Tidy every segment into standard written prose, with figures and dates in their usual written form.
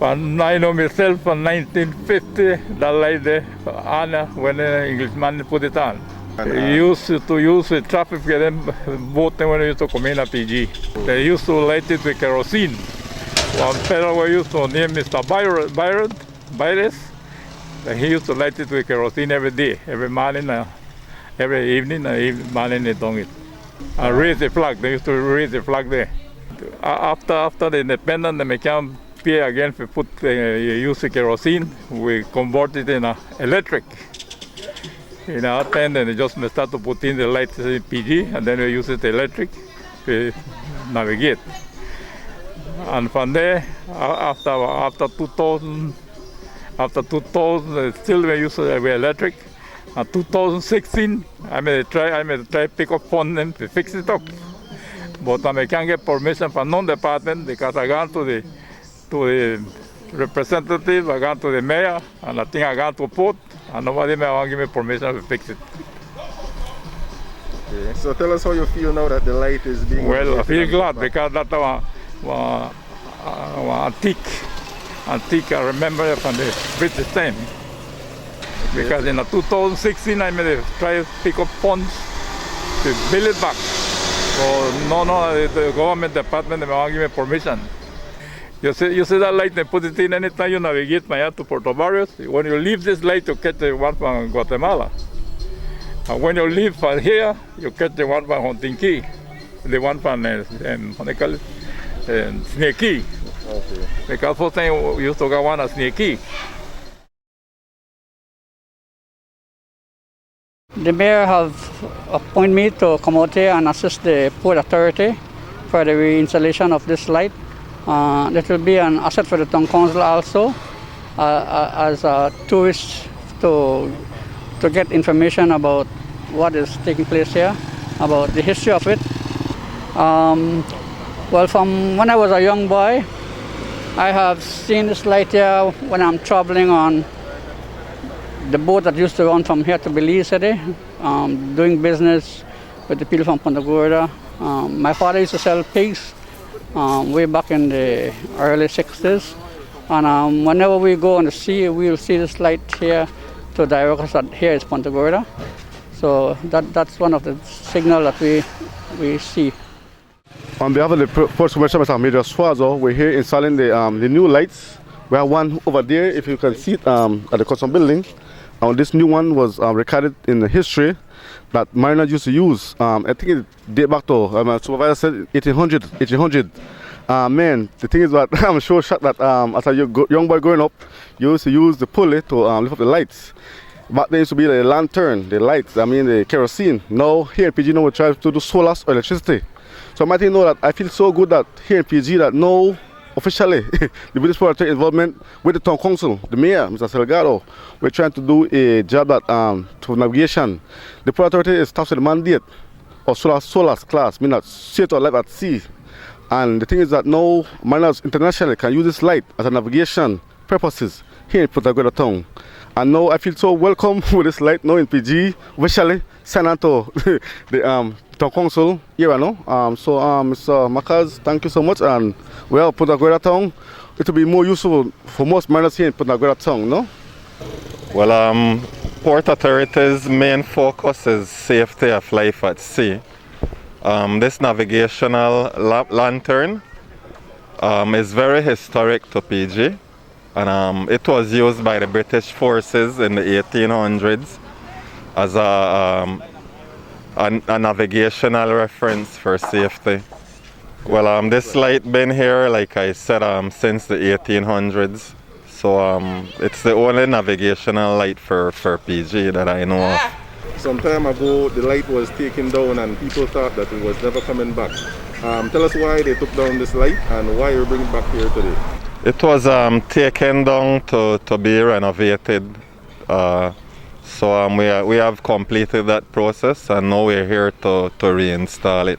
I know myself from 1950, that light there, Anna, when the Englishman put it on. He used to use the traffic boat when they used to come in at PG. They used to light it with kerosene. One fellow used to name Mr. Byres. He used to light it with kerosene every day, every morning, every evening, every morning they done it. And raise the flag, they used to raise the flag there. After the independence, they can't pay again for use the kerosene. We converted it in electric. In our time, then they just start to put in the lights in PG, and then we use it electric to navigate. And from there, after 2000, still we use electric. In 2016, I made try pick up funding to fix it up. But I can't get permission from non-department because I gone to the representative, I gone to the mayor, and I think I gone to port, and nobody may want to give me permission to fix it. Okay. So tell us how you feel now that the light is being... Well, I feel glad because that's antique, I remember it from the British time. Okay. Because in 2016, I made a try to pick up funds to build it back. So the government department, they won't give me permission. You see that light, they put it in anytime you navigate Maya to Puerto Barrios. When you leave this light, you catch the one from Guatemala. And when you leave from here, you catch the one from Hontinki, the one from, what they call it, Snakey. Okay. Because first time we used to go one at Snakey. The mayor have appointed me to come out here and assist the Port Authority for the reinstallation of this light. That will be an asset for the town council also, as a tourist to get information about what is taking place here, about the history of it. Well, from when I was a young boy, I have seen this light here when I'm traveling on the boat that used to run from here to Belize City, doing business with the people from Punta Gorda. My father used to sell pigs way back in the early 60s. And whenever we go on the sea, we'll see this light here to direct us that here is Punta Gorda. So that's one of the signals that we see. On behalf of the Port Commercial Major Swazo, we're here installing the new lights. We have one over there, if you can see it, at the custom building. This new one was recorded in the history that mariners used to use. I think it dates back to, my supervisor said, 1800. Man, the thing is that I'm sure shocked that as a young boy growing up, you used to use the pulley to lift up the lights. Back then used to be the lantern, the lights, the kerosene. Now here in PG, we try to do solar or electricity. So I might know that I feel so good that here in PG that now officially the British Port Authority involvement with the town council, the mayor, Mr. Salgado, we're trying to do a job that to navigation. The Port Authority is tasked with the mandate of solar class, meaning that safe or life at sea. And the thing is that now mariners internationally can use this light as a navigation purposes here in Punta Gorda town. And now I feel so welcome with this light now in PG, officially signed on to the town council here now. So Mr. Makaz, thank you so much. And well, Punta Gorda town, it will be more useful for most mariners here in Punta Gorda town, no? Well, Port Authority's main focus is safety of life at sea. This navigational lantern is very historic to PG, and it was used by the British forces in the 1800s as a navigational reference for safety. Well, this light been here, like I said, since the 1800s. So it's the only navigational light for PG that I know of. Some time ago, the light was taken down and people thought that it was never coming back. Tell us why they took down this light and why you bring it back here today. It was taken down to be renovated. So we have completed that process and now we're here to reinstall it.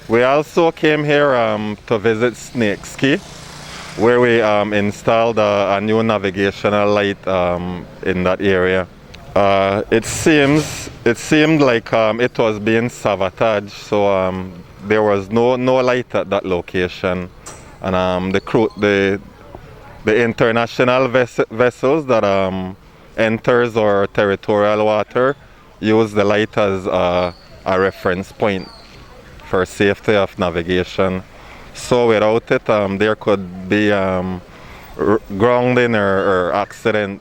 We also came here to visit Snake Ski, where we installed a new navigational light in that area. It seemed like it was being sabotaged, so there was no light at that location, and the the international vessels that enters our territorial water use the light as a reference point for safety of navigation. So without it, there could be grounding or accident.